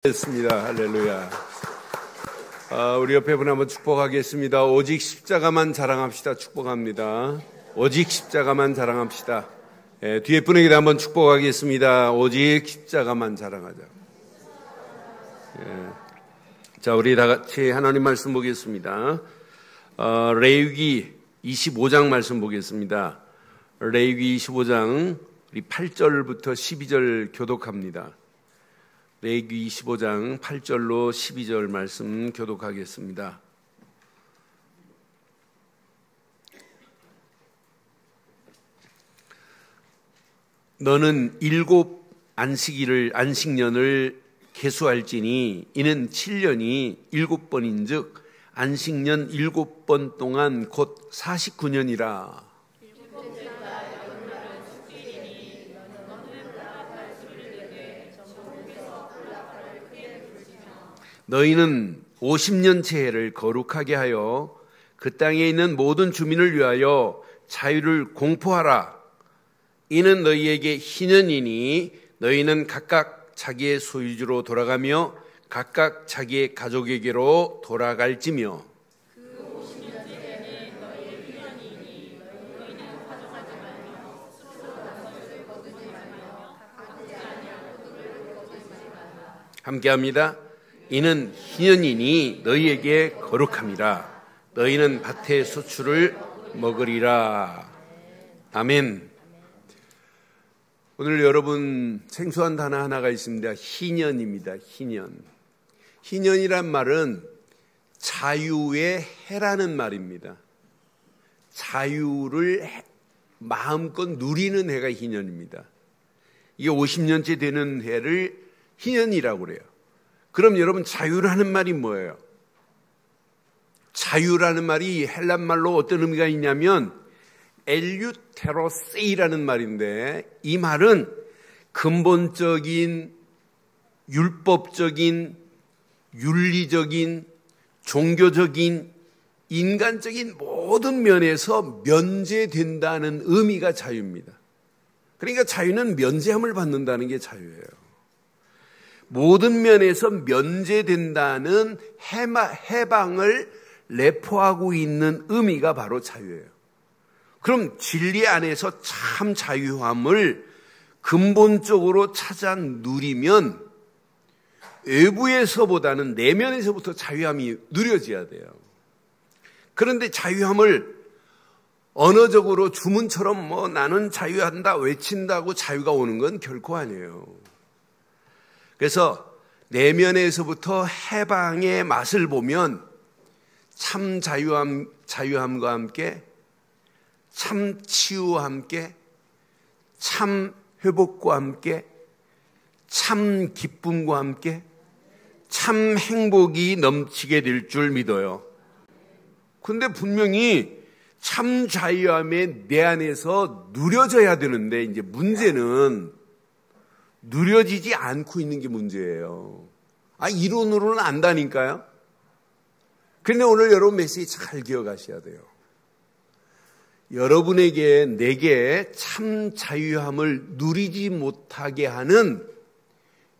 됐습니다. 할렐루야. 우리 옆에 분 한번 축복하겠습니다. 오직 십자가만 자랑합시다. 축복합니다. 오직 십자가만 자랑합시다. 뒤에 분에게도 한번 축복하겠습니다. 오직 십자가만 자랑하자. 자, 우리 다 같이 하나님 말씀 보겠습니다. 레위기 25장 말씀 보겠습니다. 레위기 25장 우리 8절부터 12절 교독합니다. 레위기 25장 8절로 12절 말씀 교독하겠습니다. 너는 7 안식년을 계수할지니 이는 7년이 7번인즉 안식년 7번 동안 곧 49년이라. 너희는 50년째 해를 거룩하게 하여 그 땅에 있는 모든 주민을 위하여 자유를 공포하라. 이는 너희에게 희년이니 너희는 각각 자기의 소유주로 돌아가며 각각 자기의 가족에게로 돌아갈지며. 그 50년째는 너희의 희년이니 너희는 가져가지 말며 스스로 나머지를 거두지 말며 가꾸지 아니할 포도를 거두지 말라. 함께합니다. 이는 희년이니 너희에게 거룩함이라. 너희는 밭의 소출을 먹으리라. 아멘. 오늘 여러분 생소한 단어 하나가 있습니다. 희년입니다. 희년. 희년이란 말은 자유의 해라는 말입니다. 자유를 마음껏 누리는 해가 희년입니다. 이게 50년째 되는 해를 희년이라고 그래요. 그럼 여러분 자유라는 말이 뭐예요? 자유라는 말이 헬란 말로 어떤 의미가 있냐면 엘유테로세이라는 말인데 이 말은 근본적인 율법적인 윤리적인 종교적인 인간적인 모든 면에서 면제된다는 의미가 자유입니다. 그러니까 자유는 면제함을 받는다는 게 자유예요. 모든 면에서 면제된다는 해방을 내포하고 있는 의미가 바로 자유예요. 그럼 진리 안에서 참 자유함을 근본적으로 찾아 누리면 외부에서보다는 내면에서부터 자유함이 누려져야 돼요. 그런데 자유함을 언어적으로 주문처럼 나는 자유한다 외친다고 자유가 오는 건 결코 아니에요. 그래서 내면에서부터 해방의 맛을 보면 참 자유함과 함께 참 치유와 함께 참 회복과 함께 참 기쁨과 함께 참 행복이 넘치게 될 줄 믿어요. 근데 분명히 참 자유함에 내 안에서 누려져야 되는데 이제 문제는 누려지지 않고 있는 게 문제예요. 이론으로는 안다니까요. 그런데 오늘 여러분 메시지 잘 기억하셔야 돼요. 여러분에게 내게 참 자유함을 누리지 못하게 하는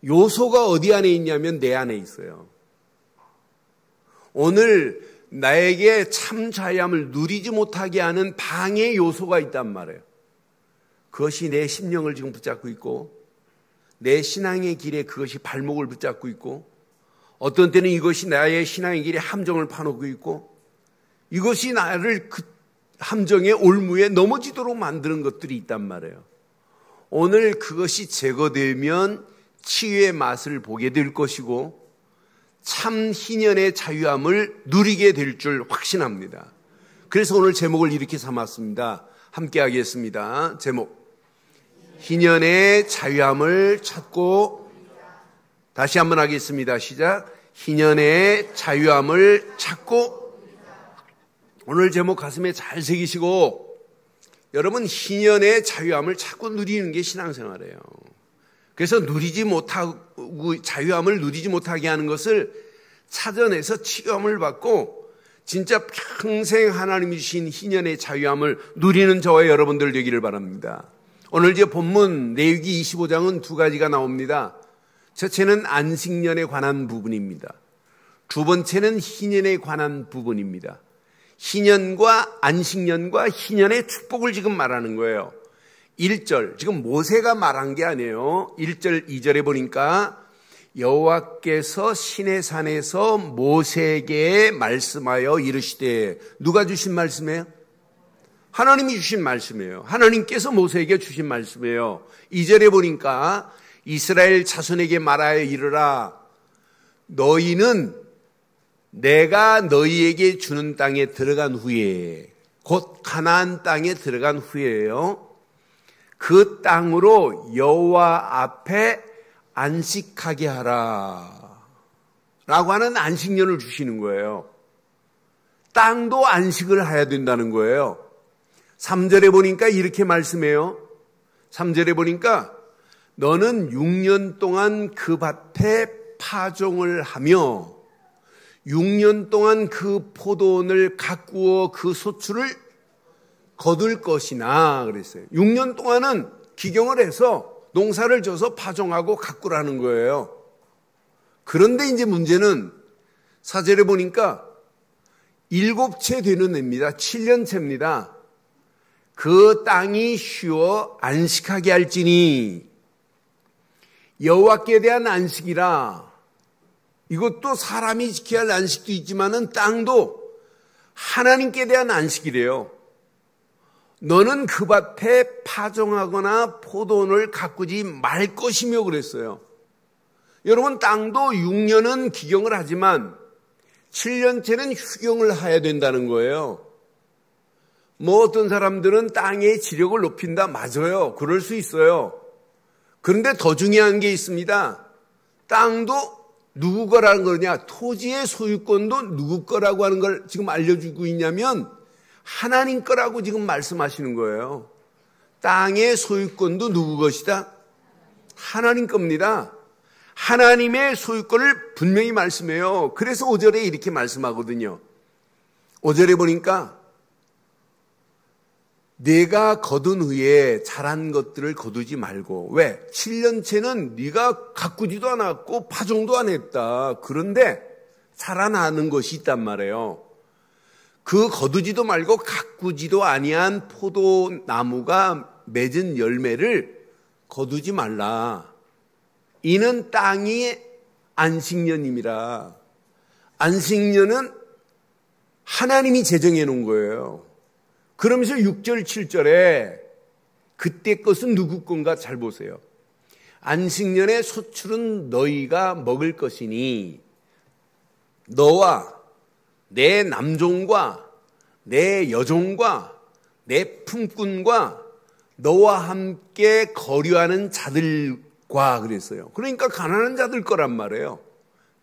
요소가 어디 안에 있냐면 내 안에 있어요. 오늘 나에게 참 자유함을 누리지 못하게 하는 방해 요소가 있단 말이에요. 그것이 내 심령을 지금 붙잡고 있고 내 신앙의 길에 그것이 발목을 붙잡고 있고 어떤 때는 이것이 나의 신앙의 길에 함정을 파놓고 있고 이것이 나를 그 함정의 올무에 넘어지도록 만드는 것들이 있단 말이에요. 오늘 그것이 제거되면 치유의 맛을 보게 될 것이고 참 희년의 자유함을 누리게 될 줄 확신합니다. 그래서 오늘 제목을 이렇게 삼았습니다. 함께 하겠습니다. 제목 희년의 자유함을 찾고 다시 한번 하겠습니다. 시작. 희년의 자유함을 찾고 오늘 제목 가슴에 잘 새기시고 여러분 희년의 자유함을 찾고 누리는 게 신앙생활이에요. 그래서 누리지 못하고 자유함을 누리지 못하게 하는 것을 찾아내서 치유함을 받고 진짜 평생 하나님이 주신 희년의 자유함을 누리는 저와 여러분들 되기를 바랍니다. 오늘 이제 본문 레위기 25장은 두 가지가 나옵니다. 첫째는 안식년에 관한 부분입니다. 두 번째는 희년에 관한 부분입니다. 희년과 안식년과 희년의 축복을 지금 말하는 거예요. 1절, 지금 모세가 말한 게 아니에요. 1절, 2절에 보니까 여호와께서 시내산에서 모세에게 말씀하여 이르시되, 누가 주신 말씀이에요? 하나님이 주신 말씀이에요. 하나님께서 모세에게 주신 말씀이에요. 2절에 보니까 이스라엘 자손에게 말하여 이르라, 너희는 내가 너희에게 주는 땅에 들어간 후에, 곧 가나안 땅에 들어간 후에요, 그 땅으로 여호와 앞에 안식하게 하라 라고 하는 안식년을 주시는 거예요. 땅도 안식을 해야 된다는 거예요. 3절에 보니까 이렇게 말씀해요. 3절에 보니까 너는 6년 동안 그 밭에 파종을 하며 6년 동안 그 포도원을 가꾸어 그 소출을 거둘 것이나 그랬어요. 6년 동안은 기경을 해서 농사를 져서 파종하고 가꾸라는 거예요. 그런데 이제 문제는 4절에 보니까 7채 되는 해입니다. 7년째입니다. 그 땅이 쉬어 안식하게 할지니, 여호와께 대한 안식이라. 이것도 사람이 지켜야 할 안식도 있지만은 땅도 하나님께 대한 안식이래요. 너는 그 밭에 파종하거나 포도원을 가꾸지 말 것이며 그랬어요. 여러분, 땅도 6년은 기경을 하지만 7년째는 휴경을 해야 된다는 거예요. 뭐 어떤 사람들은 땅의 지력을 높인다. 맞아요. 그럴 수 있어요. 그런데 더 중요한 게 있습니다. 땅도 누구 거라는 거냐? 토지의 소유권도 누구 거라고 하는 걸 지금 알려주고 있냐면 하나님 거라고 지금 말씀하시는 거예요. 땅의 소유권도 누구 것이다? 하나님 겁니다. 하나님의 소유권을 분명히 말씀해요. 그래서 5절에 이렇게 말씀하거든요. 5절에 보니까 네가 거둔 후에 자란 것들을 거두지 말고. 왜? 7년째는 네가 가꾸지도 않았고 파종도 안 했다. 그런데 자라나는 것이 있단 말이에요. 그 거두지도 말고 가꾸지도 아니한 포도나무가 맺은 열매를 거두지 말라. 이는 땅이 안식년임이라. 안식년은 하나님이 제정해 놓은 거예요. 그러면서 6절, 7절에 그때 것은 누구 건가 잘 보세요. 안식년의 소출은 너희가 먹을 것이니 너와 내 남종과 내 여종과 내 품꾼과 너와 함께 거류하는 자들과 그랬어요. 그러니까 가난한 자들 거란 말이에요.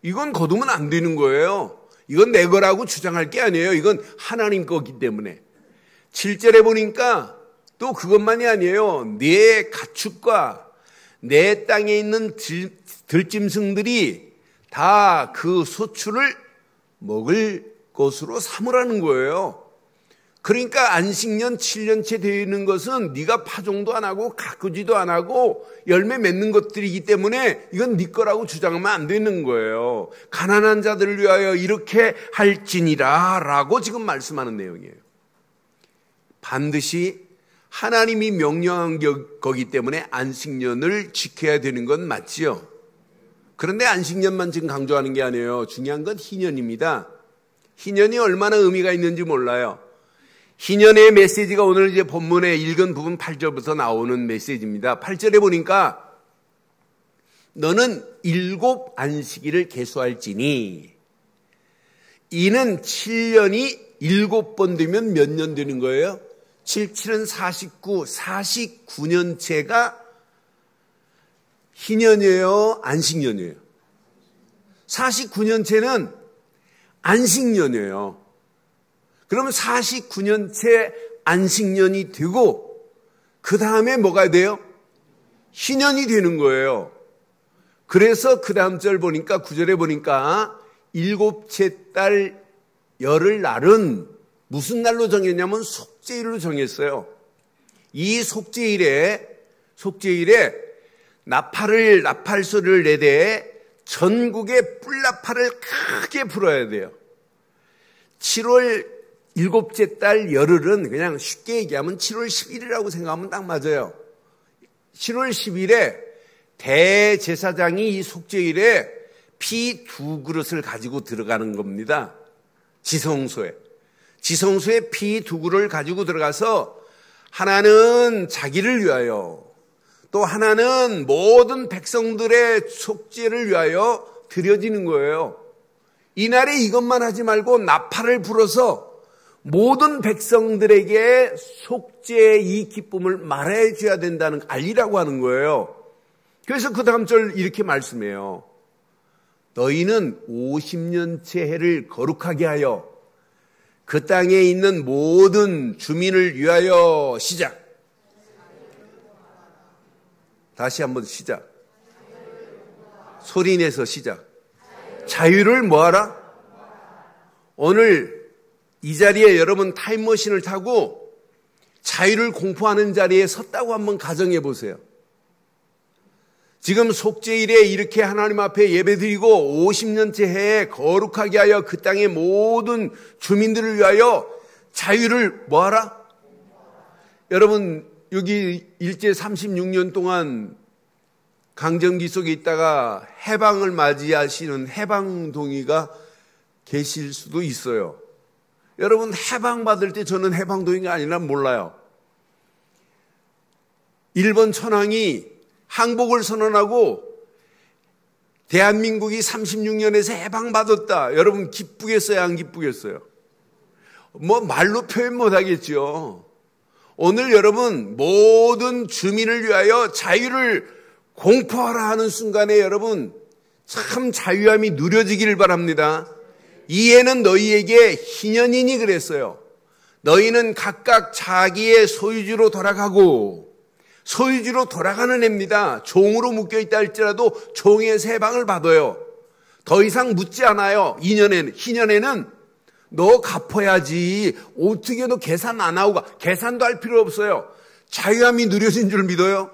이건 거두면 안 되는 거예요. 이건 내 거라고 주장할 게 아니에요. 이건 하나님 거기 때문에. 7절에 보니까 또 그것만이 아니에요. 내 가축과 내 땅에 있는 들짐승들이 다 그 소출을 먹을 것으로 삼으라는 거예요. 그러니까 안식년 7년째 되어 있는 것은 네가 파종도 안 하고 가꾸지도 안 하고 열매 맺는 것들이기 때문에 이건 네 거라고 주장하면 안 되는 거예요. 가난한 자들을 위하여 이렇게 할지니라 라고 지금 말씀하는 내용이에요. 반드시 하나님이 명령한 거기 때문에 안식년을 지켜야 되는 건 맞지요. 그런데 안식년만 지금 강조하는 게 아니에요. 중요한 건 희년입니다. 희년이 얼마나 의미가 있는지 몰라요. 희년의 메시지가 오늘 이제 본문에 읽은 부분 8절부터 나오는 메시지입니다. 8절에 보니까 너는 7 안식일을 계수할지니, 이는 7년이 7번 되면 몇 년 되는 거예요? 7, 7은 49, 49년째가 희년이에요? 안식년이에요? 49년째는 안식년이에요. 그러면 49년째 안식년이 되고 그 다음에 뭐가 돼요? 희년이 되는 거예요. 그래서 그 다음 절 보니까 9절에 보니까 7째 달 열흘 날은 무슨 날로 정했냐면 속죄일로 정했어요. 이 속죄일에 나팔 소리를 내되 전국의 뿔나팔을 크게 불어야 돼요. 7월 7째 달 열흘은 그냥 쉽게 얘기하면 7월 10일이라고 생각하면 딱 맞아요. 7월 10일에 대제사장이 이 속죄일에 피 2그릇을 가지고 들어가는 겁니다. 지성소에 피 2그릇을 가지고 들어가서 하나는 자기를 위하여 또 하나는 모든 백성들의 속죄를 위하여 드려지는 거예요. 이날에 이것만 하지 말고 나팔을 불어서 모든 백성들에게 속죄의 이 기쁨을 말해줘야 된다는 알리라고 하는 거예요. 그래서 그 다음 절 이렇게 말씀해요. 너희는 50년째 해를 거룩하게 하여 그 땅에 있는 모든 주민을 위하여 시작. 다시 한번 시작. 소리내서 시작. 자유를 뭐하라? 오늘 이 자리에 여러분 타임머신을 타고 자유를 공포하는 자리에 섰다고 한번 가정해 보세요. 지금 속죄일에 이렇게 하나님 앞에 예배드리고 50년째 해에 거룩하게 하여 그 땅의 모든 주민들을 위하여 자유를 뭐하라? 여러분 여기 일제 36년 동안 강점기 속에 있다가 해방을 맞이하시는 해방동의가 계실 수도 있어요. 여러분 해방받을 때 저는 해방동의가 아니라 몰라요. 일본 천황이 항복을 선언하고 대한민국이 36년에서 해방받았다. 여러분 기쁘겠어요? 안 기쁘겠어요? 뭐 말로 표현 못하겠죠. 오늘 여러분 모든 주민을 위하여 자유를 공포하라 하는 순간에 여러분 참 자유함이 누려지기를 바랍니다. 이 해는 너희에게 희년이니 그랬어요. 너희는 각각 자기의 소유지로 돌아가고 소유지로 돌아가는 해입니다. 종으로 묶여있다 할지라도 종에서 해방을 받아요. 더 이상 묻지 않아요. 희년에는 너 갚아야지. 어떻게 너 계산 안 하고 가? 계산도 할 필요 없어요. 자유함이 누려진 줄 믿어요.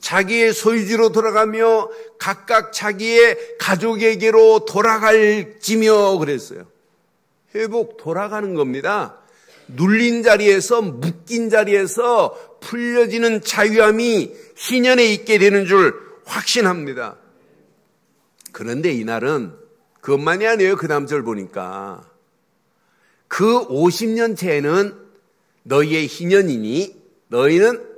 자기의 소유지로 돌아가며 각각 자기의 가족에게로 돌아갈지며 그랬어요. 회복 돌아가는 겁니다. 눌린 자리에서 묶인 자리에서 풀려지는 자유함이 희년에 있게 되는 줄 확신합니다. 그런데 이날은 그것만이 아니에요. 그 다음 절 보니까 그 50년 채에는 너희의 희년이니 너희는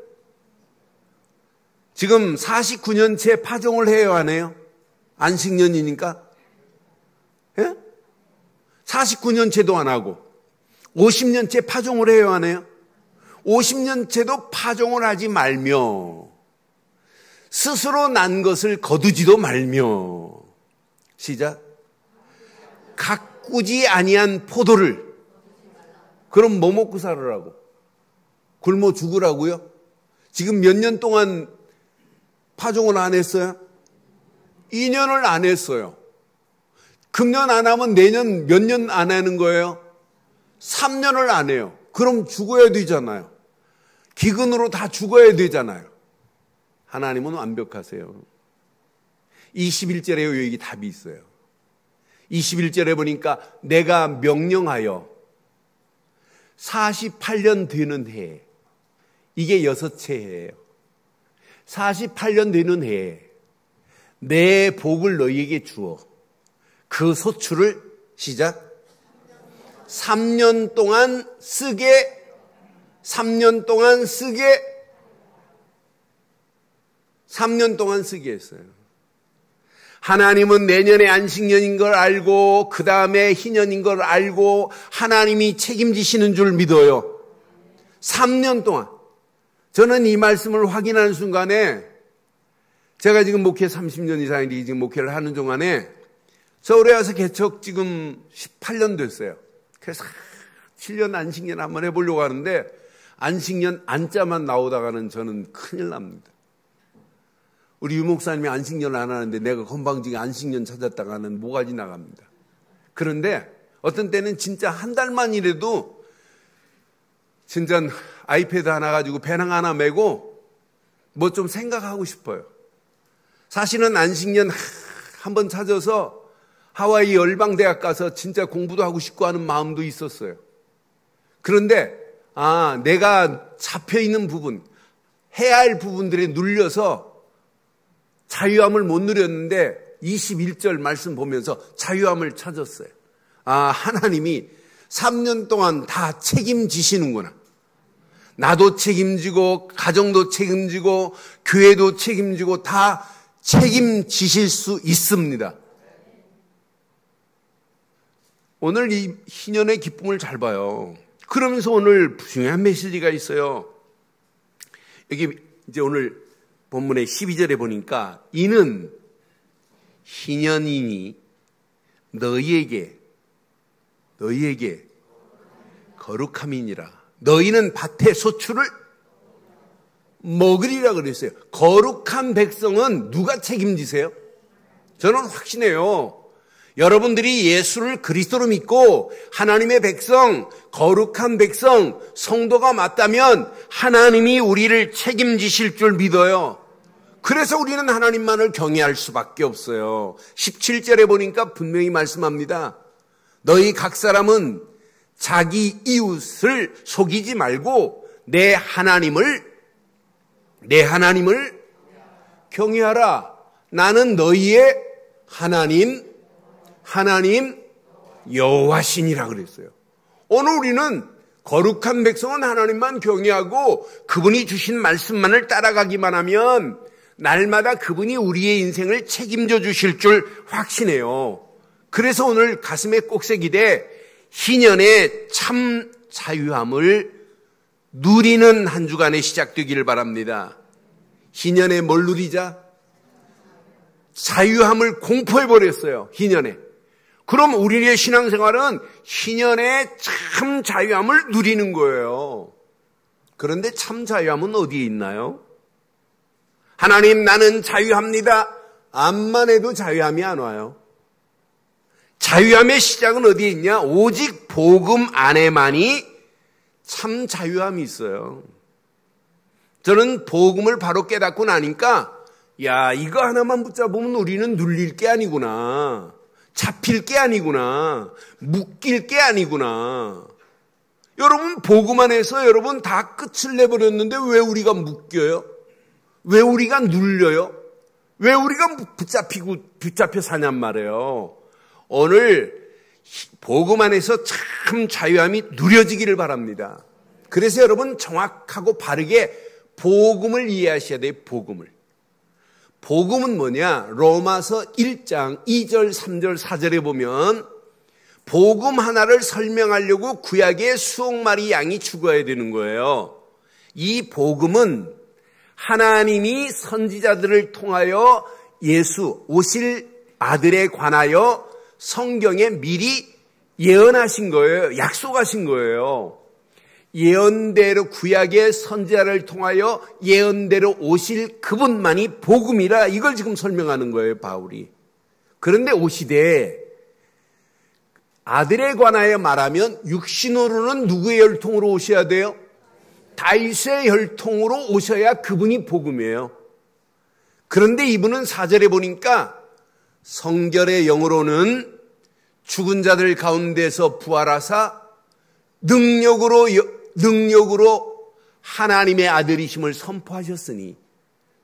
지금 49년째 파종을 해야 하네요. 안식년이니까. 예? 49년째도 안 하고 50년째 파종을 해야 하네요. 50년째도 파종을 하지 말며 스스로 난 것을 거두지도 말며 시작. 가꾸지 아니한 포도를 그럼 뭐 먹고 살으라고? 굶어 죽으라고요? 지금 몇 년 동안 파종을 안 했어요? 2년을 안 했어요. 금년 안 하면 내년 몇 년 안 하는 거예요? 3년을 안 해요. 그럼 죽어야 되잖아요. 기근으로 다 죽어야 되잖아요. 하나님은 완벽하세요. 21절에 여기 답이 있어요. 21절에 보니까 내가 명령하여 48년 되는 해, 이게 6째 해예요. 48년 되는 해에 내 복을 너희에게 주어 그 소출을 시작 3년 동안 쓰게 3년 동안 쓰게 했어요. 하나님은 내년에 안식년인 걸 알고 그 다음에 희년인 걸 알고 하나님이 책임지시는 줄 믿어요. 3년 동안. 저는 이 말씀을 확인하는 순간에 제가 지금 목회 30년 이상인데 지금 목회를 하는 동안에 서울에 와서 개척 지금 18년 됐어요. 그래서 7년 안식년 한번 해보려고 하는데 안식년 안자만 나오다가는 저는 큰일 납니다. 우리 유 목사님이 안식년을 안 하는데 내가 건방지게 안식년 찾았다가는 모가지 나갑니다. 그런데 어떤 때는 진짜 한 달만 일해도 진짜 아이패드 하나 가지고 배낭 하나 메고 뭐 좀 생각하고 싶어요. 사실은 안식년 한번 찾아서 하와이 열방대학 가서 진짜 공부도 하고 싶고 하는 마음도 있었어요. 그런데 내가 잡혀있는 부분, 해야 할 부분들에 눌려서 자유함을 못 누렸는데 21절 말씀 보면서 자유함을 찾았어요. 하나님이 3년 동안 다 책임지시는구나. 나도 책임지고 가정도 책임지고 교회도 책임지고 다 책임지실 수 있습니다. 오늘 이 희년의 기쁨을 잘 봐요. 그러면서 오늘 중요한 메시지가 있어요. 여기 이제 오늘 본문의 12절에 보니까 이는 희년이니 너희에게 거룩함이니라. 너희는 밭의 소출을 먹으리라 그랬어요. 거룩한 백성은 누가 책임지세요? 저는 확신해요. 여러분들이 예수를 그리스도로 믿고 하나님의 백성, 거룩한 백성, 성도가 맞다면 하나님이 우리를 책임지실 줄 믿어요. 그래서 우리는 하나님만을 경외할 수밖에 없어요. 17절에 보니까 분명히 말씀합니다. 너희 각 사람은 자기 이웃을 속이지 말고 내 하나님을 경외하라. 나는 너희의 하나님 여호와시니라 그랬어요. 오늘 우리는 거룩한 백성은 하나님만 경외하고 그분이 주신 말씀만을 따라가기만 하면 날마다 그분이 우리의 인생을 책임져 주실 줄 확신해요. 그래서 오늘 가슴에 꼭 새기되 희년의 참 자유함을 누리는 한 주간에 시작되기를 바랍니다. 희년에 뭘 누리자? 자유함을 공포해버렸어요. 희년에. 그럼 우리의 신앙생활은 희년의 참 자유함을 누리는 거예요. 그런데 참 자유함은 어디에 있나요? 하나님 나는 자유합니다. 암만 해도 자유함이 안 와요. 자유함의 시작은 어디에 있냐? 오직 복음 안에만이 참 자유함이 있어요. 저는 복음을 바로 깨닫고 나니까 이거 하나만 붙잡으면 우리는 눌릴 게 아니구나. 잡힐 게 아니구나. 묶일 게 아니구나. 여러분 복음 안에서 여러분 다 끝을 내버렸는데 왜 우리가 묶여요? 왜 우리가 눌려요? 왜 우리가 붙잡혀 사냔 말이에요. 오늘 복음 안에서 참 자유함이 누려지기를 바랍니다. 그래서 여러분 정확하고 바르게 복음을 이해하셔야 돼요. 복음은 뭐냐? 로마서 1장 2절 3절 4절에 보면 복음 하나를 설명하려고 구약의 수억 마리 양이 죽어야 되는 거예요. 이 복음은 하나님이 선지자들을 통하여 예수 오실 아들에 관하여 성경에 미리 예언하신 거예요. 약속하신 거예요. 예언대로 구약의 선지자를 통하여 예언대로 오실 그분만이 복음이라 이걸 지금 설명하는 거예요, 바울이. 그런데 오시되 아들에 관하여 말하면 육신으로는 누구의 혈통으로 오셔야 돼요? 다윗의 혈통으로 오셔야 그분이 복음이에요. 그런데 이분은 4절에 보니까 성결의 영으로는 죽은 자들 가운데서 부활하사 능력으로 하나님의 아들이심을 선포하셨으니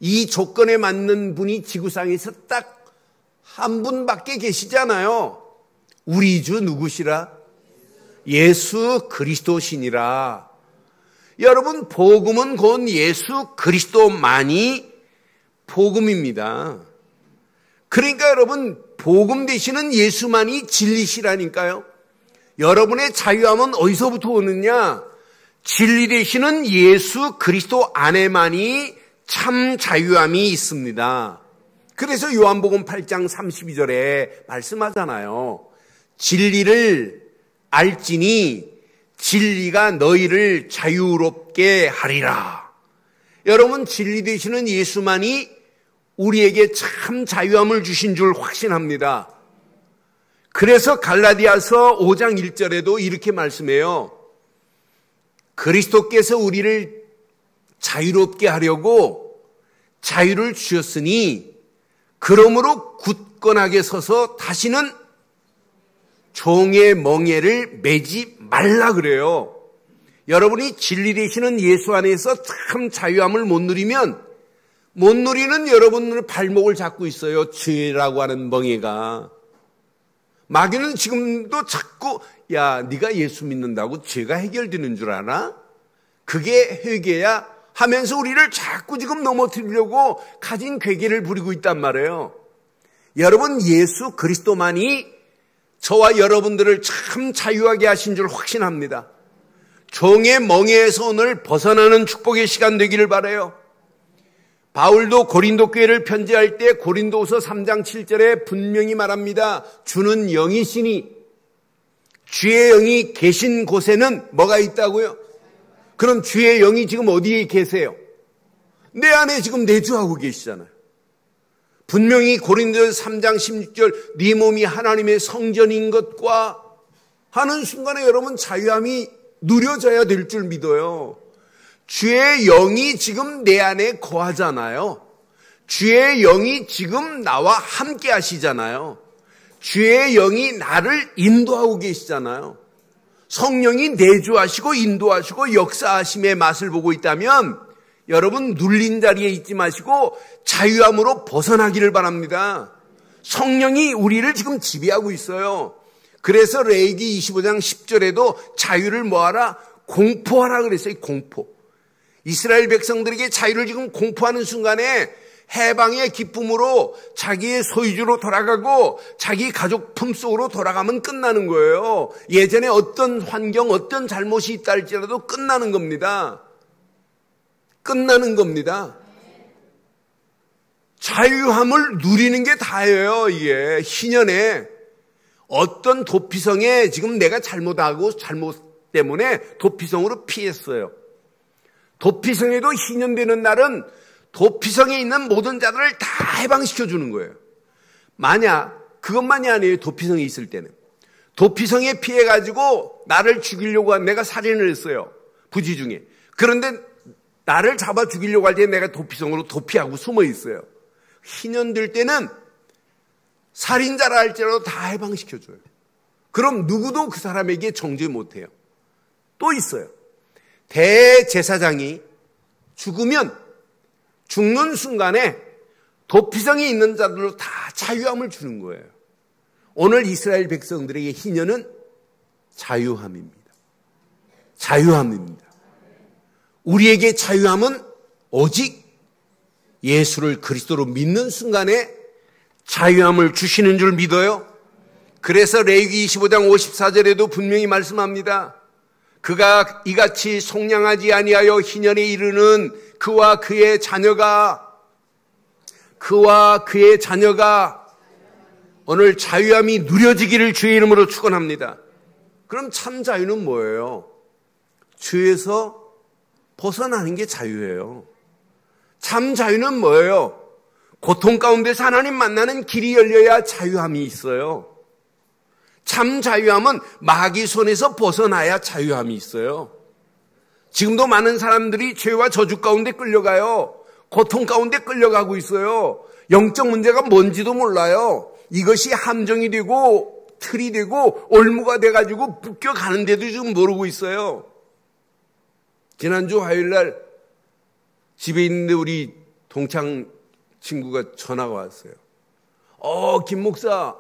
이 조건에 맞는 분이 지구상에서 딱 한 분밖에 계시잖아요. 우리 주 누구시라? 예수 그리스도시니라. 여러분 복음은 곧 예수 그리스도만이 복음입니다. 그러니까 여러분 복음 되시는 예수만이 진리시라니까요. 여러분의 자유함은 어디서부터 오느냐? 진리 되시는 예수 그리스도 안에만이 참 자유함이 있습니다. 그래서 요한복음 8장 32절에 말씀하잖아요. 진리를 알지니 진리가 너희를 자유롭게 하리라. 여러분 진리 되시는 예수만이 우리에게 참 자유함을 주신 줄 확신합니다. 그래서 갈라디아서 5장 1절에도 이렇게 말씀해요. 그리스도께서 우리를 자유롭게 하려고 자유를 주셨으니 그러므로 굳건하게 서서 다시는 종의 멍에를 매지 말라 그래요. 여러분이 진리 되시는 예수 안에서 참 자유함을 못 누리면 못 누리는 여러분의 발목을 잡고 있어요. 죄라고 하는 멍에가. 마귀는 지금도 자꾸 야 네가 예수 믿는다고 죄가 해결되는 줄 아나? 그게 회개야 하면서 우리를 자꾸 지금 넘어뜨리려고 가진 괴계를 부리고 있단 말이에요. 여러분 예수 그리스도만이 저와 여러분들을 참 자유하게 하신 줄 확신합니다. 종의 멍에에서 오늘 벗어나는 축복의 시간 되기를 바라요. 바울도 고린도 교회를 편지할 때 고린도후서 3장 7절에 분명히 말합니다. 주는 영이시니 주의 영이 계신 곳에는 뭐가 있다고요? 그럼 주의 영이 지금 어디에 계세요? 내 안에 지금 내주하고 계시잖아요. 분명히 고린도후서 3장 16절 네 몸이 하나님의 성전인 것과 하는 순간에 여러분 자유함이 누려져야 될 줄 믿어요. 주의 영이 지금 내 안에 거하잖아요. 주의 영이 지금 나와 함께 하시잖아요. 주의 영이 나를 인도하고 계시잖아요. 성령이 내주하시고 인도하시고 역사하심의 맛을 보고 있다면 여러분 눌린 자리에 있지 마시고 자유함으로 벗어나기를 바랍니다. 성령이 우리를 지금 지배하고 있어요. 그래서 레위기 25장 10절에도 자유를 뭐하라? 공포하라 그랬어요. 공포. 이스라엘 백성들에게 자유를 지금 공포하는 순간에 해방의 기쁨으로 자기의 소유주로 돌아가고 자기 가족 품속으로 돌아가면 끝나는 거예요. 예전에 어떤 환경, 어떤 잘못이 있다 할지라도 끝나는 겁니다. 끝나는 겁니다. 자유함을 누리는 게 다예요. 이게 희년에 어떤 도피성에 지금 내가 잘못 때문에 도피성으로 피했어요. 도피성에도 희년되는 날은 도피성에 있는 모든 자들을 다 해방시켜 주는 거예요. 만약 그것만이 아니에요. 도피성에 있을 때는 도피성에 피해가지고 나를 죽이려고 한 내가 살인을 했어요. 부지 중에. 그런데 나를 잡아 죽이려고 할 때 내가 도피성으로 도피하고 숨어 있어요. 희년될 때는 살인자라 할지라도 다 해방시켜줘요. 그럼 누구도 그 사람에게 정죄 못해요. 또 있어요. 대제사장이 죽으면 죽는 순간에 도피성에 있는 자들로 다 자유함을 주는 거예요. 오늘 이스라엘 백성들에게 희년은 자유함입니다. 자유함입니다. 우리에게 자유함은 오직 예수를 그리스도로 믿는 순간에 자유함을 주시는 줄 믿어요. 그래서 레위기 25장 54절에도 분명히 말씀합니다. 그가 이같이 속량하지 아니하여 희년에 이르는 그와 그의 자녀가 오늘 자유함이 누려지기를 주의 이름으로 축원합니다. 그럼 참 자유는 뭐예요? 죄에서 벗어나는 게 자유예요. 참 자유는 뭐예요? 고통 가운데서 하나님 만나는 길이 열려야 자유함이 있어요. 참 자유함은 마귀 손에서 벗어나야 자유함이 있어요. 지금도 많은 사람들이 죄와 저주 가운데 끌려가요. 고통 가운데 끌려가고 있어요. 영적 문제가 뭔지도 몰라요. 이것이 함정이 되고 틀이 되고 올무가 돼가지고 묶여가는데도 지금 모르고 있어요. 지난주 화요일날 집에 있는데 우리 동창 친구가 전화가 왔어요. 김 목사,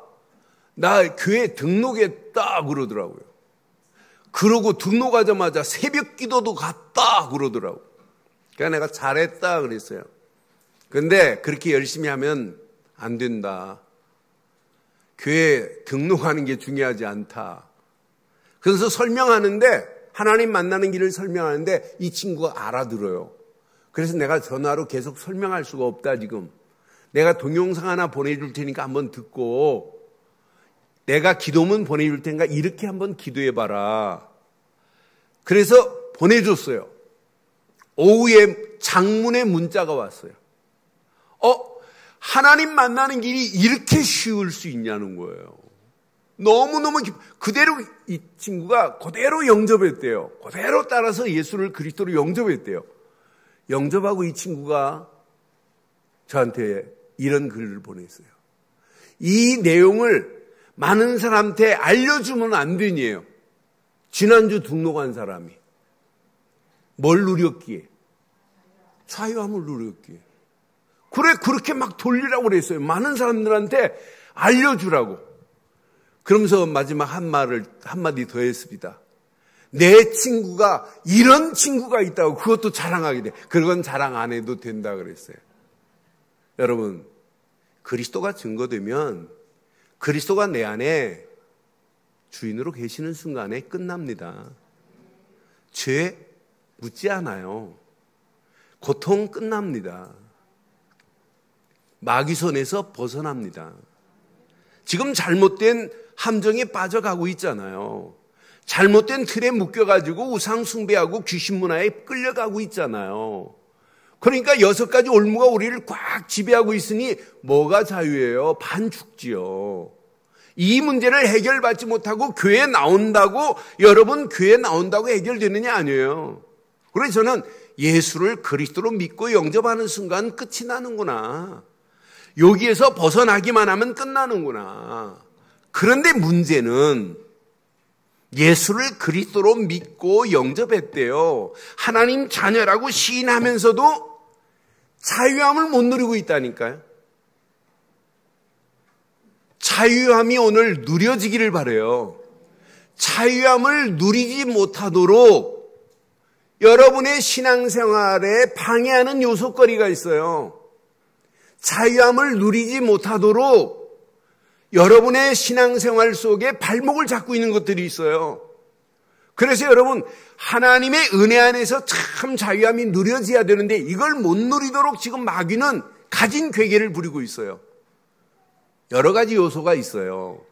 나 교회 등록했다 그러더라고요. 그러고 등록하자마자 새벽 기도도 갔다 그러더라고요. 그러니까 내가 잘했다 그랬어요. 근데 그렇게 열심히 하면 안 된다. 교회 등록하는 게 중요하지 않다. 그래서 설명하는데 하나님 만나는 길을 설명하는데 이 친구가 알아들어요. 그래서 내가 전화로 계속 설명할 수가 없다 지금. 내가 동영상 하나 보내줄 테니까 한번 듣고 내가 기도문 보내줄 테니까 이렇게 한번 기도해봐라. 그래서 보내줬어요. 오후에 장문의 문자가 왔어요. 하나님 만나는 길이 이렇게 쉬울 수 있냐는 거예요. 너무너무 그대로 이 친구가 그대로 영접했대요. 그대로 따라서 예수를 그리스도로 영접했대요. 영접하고 이 친구가 저한테 이런 글을 보냈어요. 이 내용을 많은 사람한테 알려주면 안 되니에요. 지난주 등록한 사람이 뭘 누렸기에? 자유함을 누렸기에. 그래, 그렇게 막 돌리라고 그랬어요. 많은 사람들한테 알려주라고. 그러면서 마지막 한마디 더 했습니다. 내 친구가 이런 친구가 있다고 그것도 자랑하게 돼. 그건 자랑 안 해도 된다 그랬어요. 여러분, 그리스도가 증거되면 그리스도가 내 안에 주인으로 계시는 순간에 끝납니다. 죄 묻지 않아요. 고통 끝납니다. 마귀손에서 벗어납니다. 지금 잘못된 함정에 빠져가고 있잖아요. 잘못된 틀에 묶여가지고 우상 숭배하고 귀신 문화에 끌려가고 있잖아요. 그러니까 6가지 올무가 우리를 꽉 지배하고 있으니 뭐가 자유예요? 반죽지요. 이 문제를 해결받지 못하고 교회 나온다고, 여러분 교회 나온다고 해결되느냐? 아니에요. 그래서 저는 예수를 그리스도로 믿고 영접하는 순간 끝이 나는구나. 여기에서 벗어나기만 하면 끝나는구나. 그런데 문제는 예수를 그리스도로 믿고 영접했대요. 하나님 자녀라고 시인하면서도 자유함을 못 누리고 있다니까요. 자유함이 오늘 누려지기를 바라요. 자유함을 누리지 못하도록 여러분의 신앙생활에 방해하는 요소거리가 있어요. 자유함을 누리지 못하도록 여러분의 신앙생활 속에 발목을 잡고 있는 것들이 있어요. 그래서 여러분, 하나님의 은혜 안에서 참 자유함이 누려져야 되는데 이걸 못 누리도록 지금 마귀는 가진 괴계를 부리고 있어요. 여러 가지 요소가 있어요.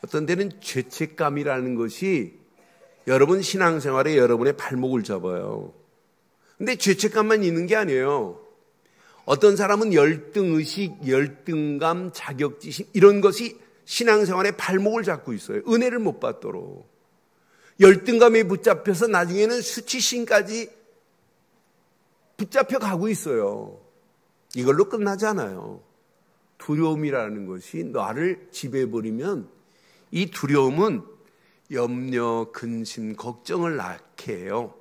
어떤 데는 죄책감이라는 것이 여러분 신앙생활에 여러분의 발목을 잡아요. 근데 죄책감만 있는 게 아니에요. 어떤 사람은 열등의식, 열등감, 자격지심 이런 것이 신앙생활에 발목을 잡고 있어요. 은혜를 못 받도록. 열등감에 붙잡혀서 나중에는 수치심까지 붙잡혀 가고 있어요. 이걸로 끝나지 않아요. 두려움이라는 것이 나를 지배해버리면 이 두려움은 염려, 근심, 걱정을 낳게 해요.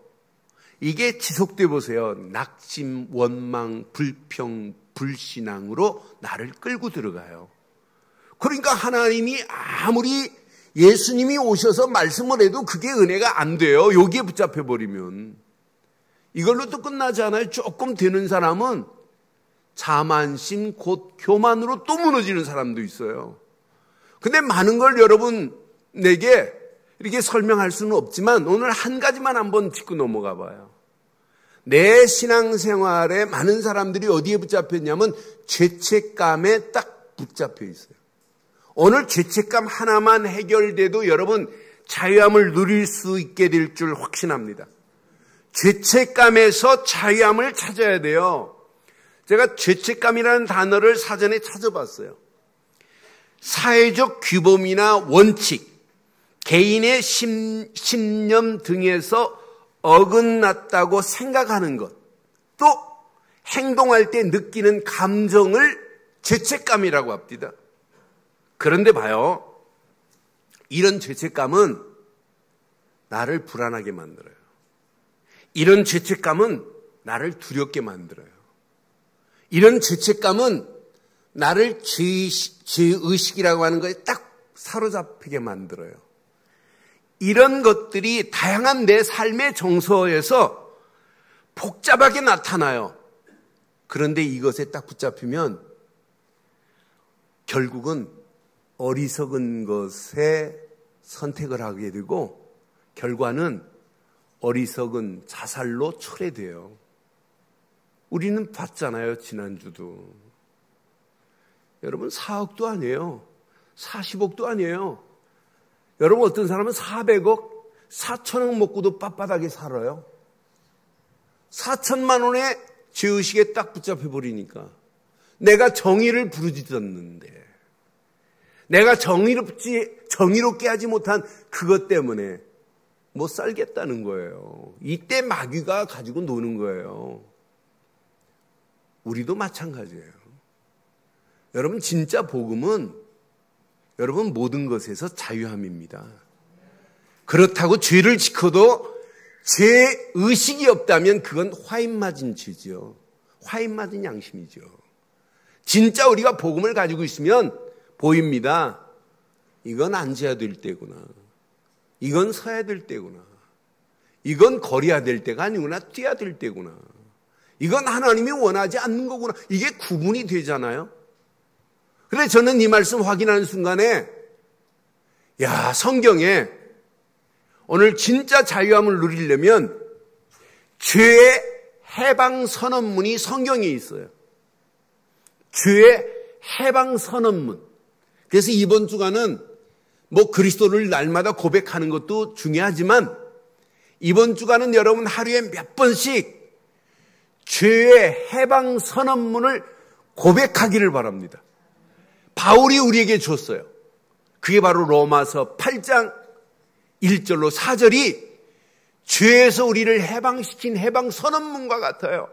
이게 지속돼 보세요. 낙심, 원망, 불평, 불신앙으로 나를 끌고 들어가요. 그러니까 하나님이 아무리 예수님이 오셔서 말씀을 해도 그게 은혜가 안 돼요. 여기에 붙잡혀 버리면. 이걸로 또 끝나지 않아요. 조금 되는 사람은 자만심, 곧 교만으로 또 무너지는 사람도 있어요. 근데 많은 걸 여러분에게 이렇게 설명할 수는 없지만 오늘 한 가지만 한번 짚고 넘어가 봐요. 내 신앙생활에 많은 사람들이 어디에 붙잡혀 있냐면 죄책감에 딱 붙잡혀 있어요. 오늘 죄책감 하나만 해결돼도 여러분 자유함을 누릴 수 있게 될 줄 확신합니다. 죄책감에서 자유함을 찾아야 돼요. 제가 죄책감이라는 단어를 사전에 찾아봤어요. 사회적 규범이나 원칙, 개인의 신념 등에서 어긋났다고 생각하는 것, 또 행동할 때 느끼는 감정을 죄책감이라고 합니다. 그런데 봐요. 이런 죄책감은 나를 불안하게 만들어요. 이런 죄책감은 나를 두렵게 만들어요. 이런 죄책감은 나를 죄의식이라고 하는 것에 딱 사로잡히게 만들어요. 이런 것들이 다양한 내 삶의 정서에서 복잡하게 나타나요. 그런데 이것에 딱 붙잡히면 결국은 어리석은 것에 선택을 하게 되고 결과는 어리석은 자살로 초래돼요. 우리는 봤잖아요. 지난주도. 여러분 4억도 아니에요. 40억도 아니에요. 여러분 어떤 사람은 400억, 4천억 먹고도 빳빳하게 살아요. 4천만 원의 죄의식에 딱 붙잡혀 버리니까 내가 정의를 부르짖었는데 내가 정의롭게 하지 못한 그것 때문에 못 살겠다는 거예요. 이때 마귀가 가지고 노는 거예요. 우리도 마찬가지예요. 여러분 진짜 복음은 여러분 모든 것에서 자유함입니다. 그렇다고 죄를 지켜도 죄 의식이 없다면 그건 화인 맞은 죄죠. 화인 맞은 양심이죠. 진짜 우리가 복음을 가지고 있으면 보입니다. 이건 앉아야 될 때구나. 이건 서야 될 때구나. 이건 걸어야 될 때가 아니구나. 뛰어야 될 때구나. 이건 하나님이 원하지 않는 거구나. 이게 구분이 되잖아요. 그래서 저는 이 말씀 확인하는 순간에 야, 성경에 오늘 진짜 자유함을 누리려면 죄의 해방 선언문이 성경에 있어요. 죄의 해방 선언문. 그래서 이번 주간은 그리스도를 날마다 고백하는 것도 중요하지만 이번 주간은 여러분 하루에 몇 번씩 죄의 해방 선언문을 고백하기를 바랍니다. 바울이 우리에게 줬어요. 그게 바로 로마서 8장 1절로 4절이 죄에서 우리를 해방시킨 해방 선언문과 같아요.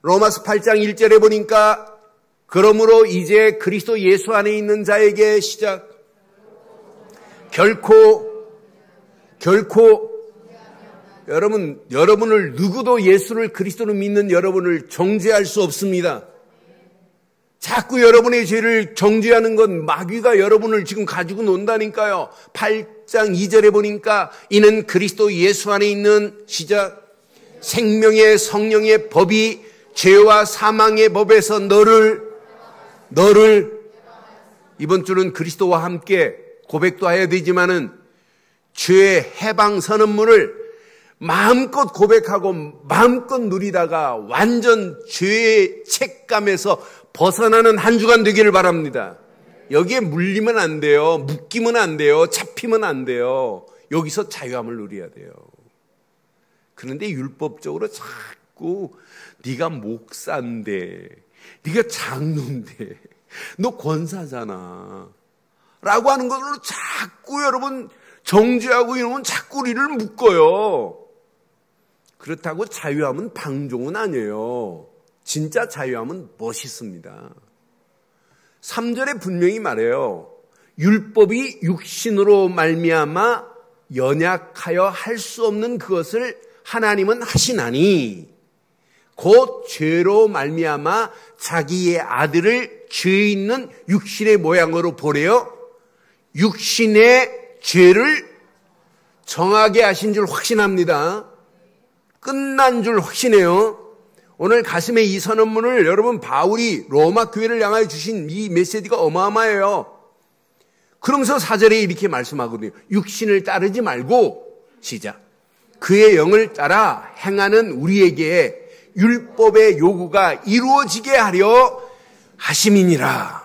로마서 8장 1절에 보니까 그러므로 이제 그리스도 예수 안에 있는 자에게 시작 결코 여러분을 누구도 예수를 그리스도로 믿는 여러분을 정죄할 수 없습니다. 자꾸 여러분의 죄를 정죄하는 건 마귀가 여러분을 지금 가지고 논다니까요. 8장 2절에 보니까 이는 그리스도 예수 안에 있는 시작 생명의 성령의 법이 죄와 사망의 법에서 너를 이번 주는 그리스도와 함께 고백도 해야 되지만은 죄의 해방 선언문을 마음껏 고백하고 마음껏 누리다가 완전 죄의 책감에서 벗어나는 한 주간 되기를 바랍니다. 여기에 물리면 안 돼요. 묶이면 안 돼요. 잡히면 안 돼요. 여기서 자유함을 누려야 돼요. 그런데 율법적으로 자꾸 네가 목사인데, 네가 장로인데, 너 권사잖아 라고 하는 것으로 자꾸 여러분 정죄하고 이러면 자꾸 우리를 묶어요. 그렇다고 자유함은 방종은 아니에요. 진짜 자유함은 멋있습니다. 3절에 분명히 말해요. 율법이 육신으로 말미암아 연약하여 할 수 없는 그것을 하나님은 하시나니 곧 죄로 말미암아 자기의 아들을 죄 있는 육신의 모양으로 보내어 육신의 죄를 정하게 하신 줄 확신합니다. 끝난 줄 확신해요. 오늘 가슴에 이 선언문을 여러분 바울이 로마 교회를 향하여 주신 이 메시지가 어마어마해요. 그러면서 4절에 이렇게 말씀하거든요. 육신을 따르지 말고 시작. 그의 영을 따라 행하는 우리에게 율법의 요구가 이루어지게 하려 하심이니라.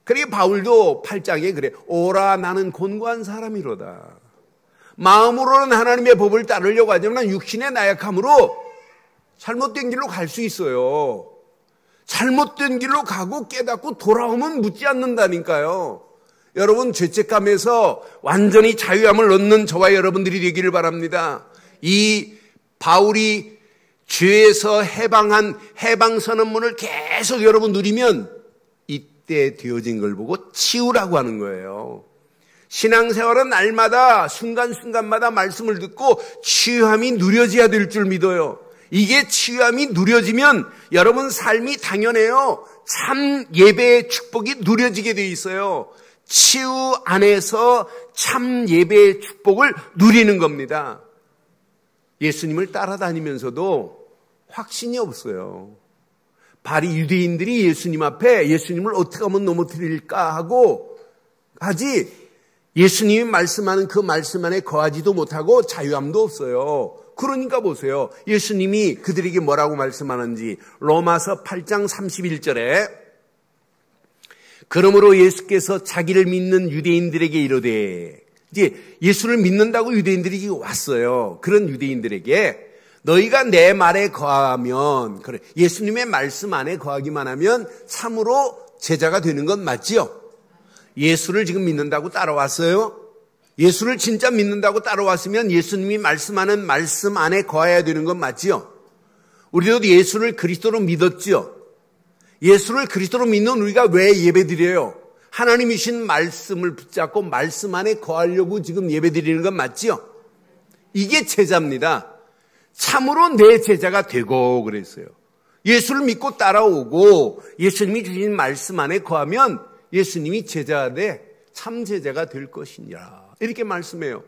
그러니까 바울도 8장에 그래. 오라 나는 곤고한 사람이로다. 마음으로는 하나님의 법을 따르려고 하지만 육신의 나약함으로 잘못된 길로 갈 수 있어요. 잘못된 길로 가고 깨닫고 돌아오면 묻지 않는다니까요. 여러분 죄책감에서 완전히 자유함을 얻는 저와 여러분들이 되기를 바랍니다. 이 바울이 죄에서 해방한 해방선언문을 계속 여러분 누리면 이때 되어진 걸 보고 치우라고 하는 거예요. 신앙생활은 날마다 순간순간마다 말씀을 듣고 치유함이 누려져야 될 줄 믿어요. 이게 치유함이 누려지면 여러분 삶이 당연해요. 참 예배의 축복이 누려지게 돼 있어요. 치유 안에서 참 예배의 축복을 누리는 겁니다. 예수님을 따라다니면서도 확신이 없어요. 바리 유대인들이 예수님 앞에 예수님을 어떻게 하면 넘어뜨릴까 하고 하지 예수님이 말씀하는 그 말씀 안에 거하지도 못하고 자유함도 없어요. 그러니까 보세요. 예수님이 그들에게 뭐라고 말씀하는지 로마서 8장 31절에 그러므로 예수께서 자기를 믿는 유대인들에게 이르되 이제 예수를 믿는다고 유대인들이 왔어요. 그런 유대인들에게 너희가 내 말에 거하면 그래 예수님의 말씀 안에 거하기만 하면 참으로 제자가 되는 건 맞지요? 예수를 지금 믿는다고 따라왔어요? 예수를 진짜 믿는다고 따라왔으면 예수님이 말씀하는 말씀 안에 거해야 되는 건 맞지요? 우리도 예수를 그리스도로 믿었지요? 예수를 그리스도로 믿는 우리가 왜 예배드려요? 하나님이신 말씀을 붙잡고 말씀 안에 거하려고 지금 예배드리는 건 맞지요? 이게 제자입니다. 참으로 내 제자가 되고 그랬어요. 예수를 믿고 따라오고 예수님이 주신 말씀 안에 거하면 예수님이 제자가 돼 참 제자가 될 것이니라. 이렇게 말씀해요.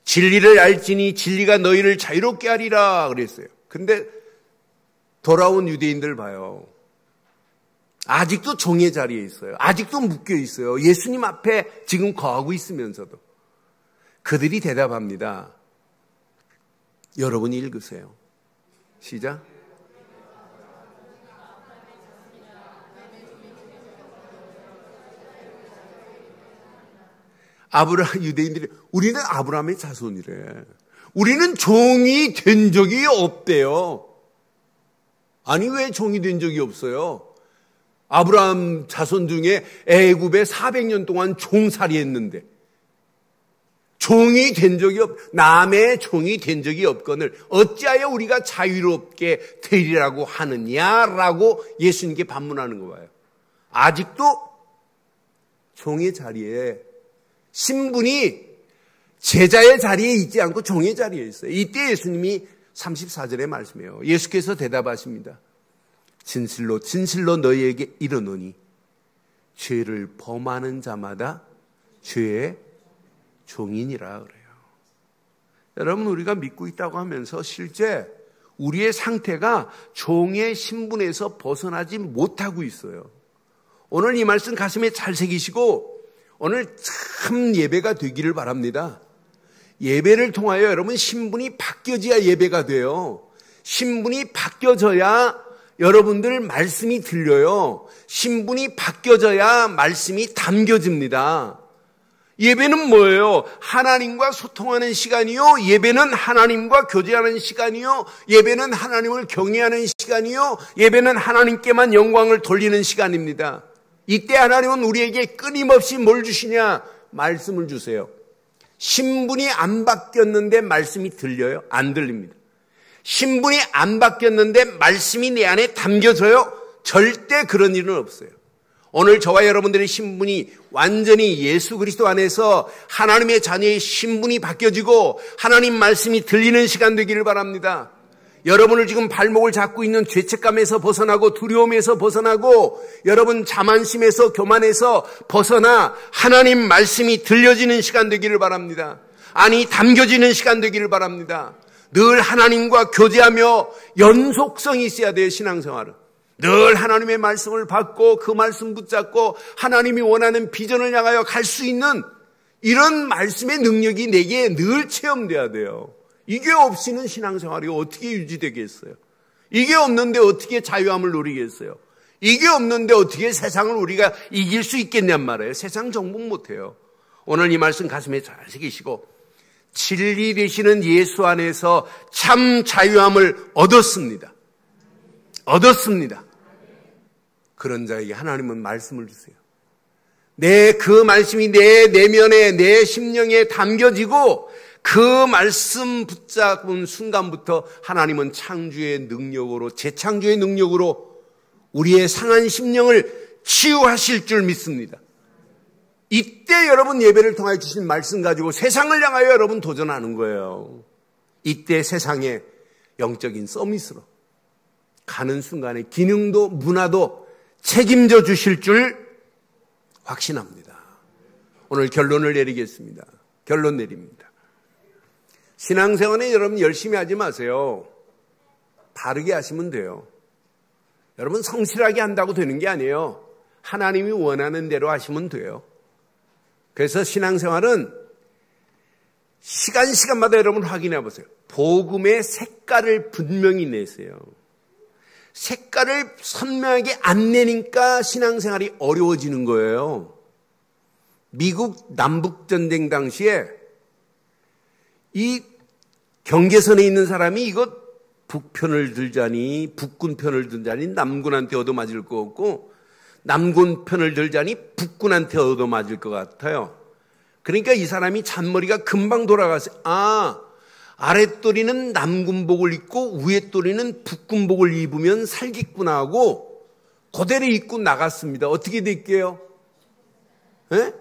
진리를 알지니 진리가 너희를 자유롭게 하리라 그랬어요. 근데 돌아온 유대인들 봐요. 아직도 종의 자리에 있어요. 아직도 묶여 있어요. 예수님 앞에 지금 거하고 있으면서도. 그들이 대답합니다. 여러분이 읽으세요. 시작. 유대인들이 우리는 아브라함의 자손이래. 우리는 종이 된 적이 없대요. 아니 왜 종이 된 적이 없어요? 아브라함 자손 중에 애굽에 400년 동안 종살이 했는데 종이 된 적이 남의 종이 된 적이 없거늘 어찌하여 우리가 자유롭게 되리라고 하느냐라고 예수님께 반문하는 거 봐요. 아직도 종의 자리에 신분이 제자의 자리에 있지 않고 종의 자리에 있어요. 이때 예수님이 34절에 말씀해요. 예수께서 대답하십니다. 진실로 진실로 너희에게 이르노니 죄를 범하는 자마다 죄의 종이니라 그래요. 여러분 우리가 믿고 있다고 하면서 실제 우리의 상태가 종의 신분에서 벗어나지 못하고 있어요. 오늘 이 말씀 가슴에 잘 새기시고 오늘 참 예배가 되기를 바랍니다. 예배를 통하여 여러분 신분이 바뀌어져야 예배가 돼요. 신분이 바뀌어져야 여러분들 말씀이 들려요. 신분이 바뀌어져야 말씀이 담겨집니다. 예배는 뭐예요? 하나님과 소통하는 시간이요. 예배는 하나님과 교제하는 시간이요. 예배는 하나님을 경외하는 시간이요. 예배는 하나님께만 영광을 돌리는 시간입니다. 이때 하나님은 우리에게 끊임없이 뭘 주시냐? 말씀을 주세요. 신분이 안 바뀌었는데 말씀이 들려요? 안 들립니다. 신분이 안 바뀌었는데 말씀이 내 안에 담겨져요? 절대 그런 일은 없어요. 오늘 저와 여러분들의 신분이 완전히 예수 그리스도 안에서 하나님의 자녀의 신분이 바뀌어지고 하나님 말씀이 들리는 시간 되기를 바랍니다. 여러분을 지금 발목을 잡고 있는 죄책감에서 벗어나고 두려움에서 벗어나고 여러분 자만심에서 교만에서 벗어나 하나님 말씀이 들려지는 시간 되기를 바랍니다. 아니 담겨지는 시간 되기를 바랍니다. 늘 하나님과 교제하며 연속성이 있어야 돼요. 신앙생활은. 늘 하나님의 말씀을 받고 그 말씀 붙잡고 하나님이 원하는 비전을 향하여 갈 수 있는 이런 말씀의 능력이 내게 늘 체험돼야 돼요. 이게 없이는 신앙생활이 어떻게 유지되겠어요? 이게 없는데 어떻게 자유함을 누리겠어요? 이게 없는데 어떻게 세상을 우리가 이길 수 있겠냔 말이에요. 세상 정복 못해요. 오늘 이 말씀 가슴에 잘 새기시고 진리 되시는 예수 안에서 참 자유함을 얻었습니다. 얻었습니다. 그런 자에게 하나님은 말씀을 주세요. 그 말씀이 내 내면에 내 심령에 담겨지고 그 말씀 붙잡은 순간부터 하나님은 창조의 능력으로 재창조의 능력으로 우리의 상한 심령을 치유하실 줄 믿습니다. 이때 여러분 예배를 통해 주신 말씀 가지고 세상을 향하여 여러분 도전하는 거예요. 이때 세상에 영적인 서밋으로 가는 순간에 기능도 문화도 책임져 주실 줄 확신합니다. 오늘 결론을 내리겠습니다. 결론 내립니다. 신앙생활에 여러분 열심히 하지 마세요. 바르게 하시면 돼요. 여러분 성실하게 한다고 되는 게 아니에요. 하나님이 원하는 대로 하시면 돼요. 그래서 신앙생활은 시간마다 여러분 확인해 보세요. 복음의 색깔을 분명히 내세요. 색깔을 선명하게 안 내니까 신앙생활이 어려워지는 거예요. 미국 남북전쟁 당시에 이 경계선에 있는 사람이 이거 북편을 들자니 북군 편을 들자니 남군한테 얻어맞을 것 같고 남군 편을 들자니 북군한테 얻어맞을 것 같아요. 그러니까 이 사람이 잔머리가 금방 돌아가서 아랫도리는 남군복을 입고 위에도리는 북군복을 입으면 살겠구나 하고 그대로 입고 나갔습니다. 어떻게 될게요? 예?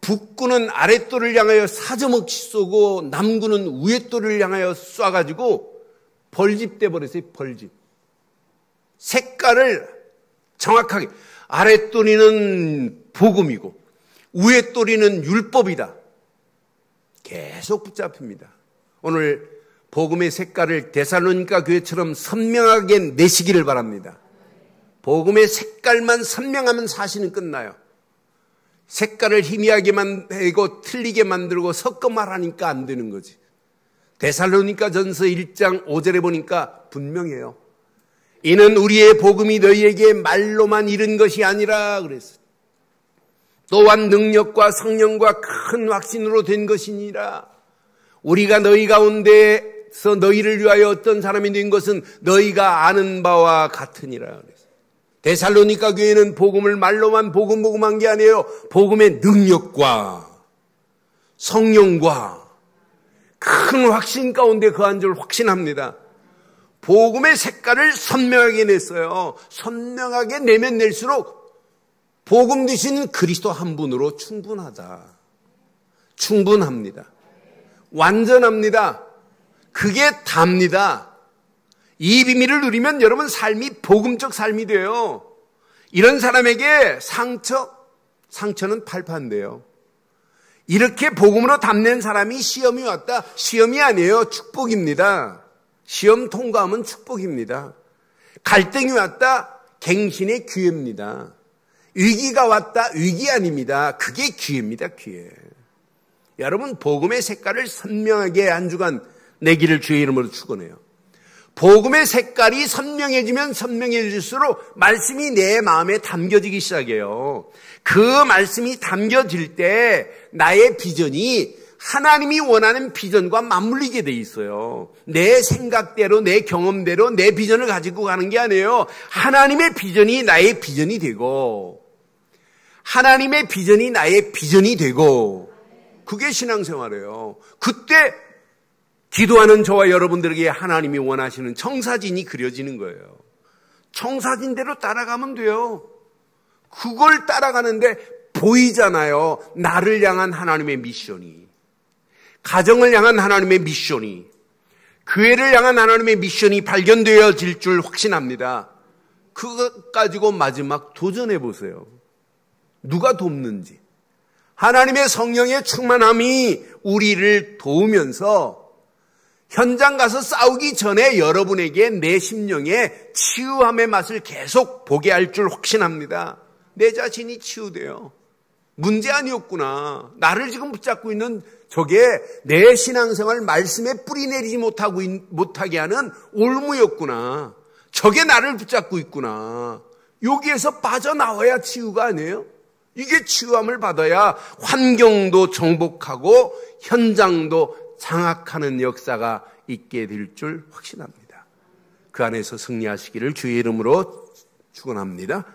북군은 아랫돌을 향하여 사저먹이 쏘고 남군은 위에돌을 향하여 쏴가지고 벌집돼 버렸어요. 벌집. 색깔을 정확하게 아랫돌이는 복음이고 위에돌이는 율법이다. 계속 붙잡힙니다. 오늘 복음의 색깔을 데살로니가 교회처럼 선명하게 내시기를 바랍니다. 복음의 색깔만 선명하면 사실은 끝나요. 색깔을 희미하게 만들고 틀리게 만들고 섞어 말하니까 안 되는 거지. 데살로니가 전서 1장 5절에 보니까 분명해요. 이는 우리의 복음이 너희에게 말로만 이른 것이 아니라 그랬어요. 또한 능력과 성령과 큰 확신으로 된 것이니라. 우리가 너희 가운데서 너희를 위하여 어떤 사람이 된 것은 너희가 아는 바와 같으니라 그랬어요. 데살로니가 교회는 복음을 말로만 복음한 게 아니에요. 복음의 능력과 성령과 큰 확신 가운데 거한 줄 확신합니다. 복음의 색깔을 선명하게 냈어요. 선명하게 내면 낼수록 복음 되신 그리스도 한 분으로 충분하다. 충분합니다. 완전합니다. 그게 답니다. 이 비밀을 누리면 여러분 삶이 복음적 삶이 돼요. 이런 사람에게 상처는 팔판돼요. 이렇게 복음으로 답낸 사람이 시험이 왔다. 시험이 아니에요. 축복입니다. 시험 통과하면 축복입니다. 갈등이 왔다. 갱신의 기회입니다. 위기가 왔다. 위기 아닙니다. 그게 기회입니다. 기회. 여러분 복음의 색깔을 선명하게 한 주간 내기를 주의 이름으로 축원해요. 복음의 색깔이 선명해지면 선명해질수록 말씀이 내 마음에 담겨지기 시작해요. 그 말씀이 담겨질 때 나의 비전이 하나님이 원하는 비전과 맞물리게 돼 있어요. 내 생각대로 내 경험대로 내 비전을 가지고 가는 게 아니에요. 하나님의 비전이 나의 비전이 되고 하나님의 비전이 나의 비전이 되고 그게 신앙생활이에요. 그때 기도하는 저와 여러분들에게 하나님이 원하시는 청사진이 그려지는 거예요. 청사진대로 따라가면 돼요. 그걸 따라가는데 보이잖아요. 나를 향한 하나님의 미션이, 가정을 향한 하나님의 미션이, 교회를 향한 하나님의 미션이 발견되어질 줄 확신합니다. 그것 가지고 마지막 도전해 보세요. 누가 돕는지. 하나님의 성령의 충만함이 우리를 도우면서 현장 가서 싸우기 전에 여러분에게 내 심령의 치유함의 맛을 계속 보게 할 줄 확신합니다. 내 자신이 치유돼요. 문제 아니었구나. 나를 지금 붙잡고 있는 저게 내 신앙생활 말씀에 뿌리 내리지 못하게 하는 올무였구나. 저게 나를 붙잡고 있구나. 여기에서 빠져나와야 치유가 아니에요. 이게 치유함을 받아야 환경도 정복하고 현장도 장악하는 역사가 있게 될 줄 확신합니다. 그 안에서 승리하시기를 주의 이름으로 축원합니다.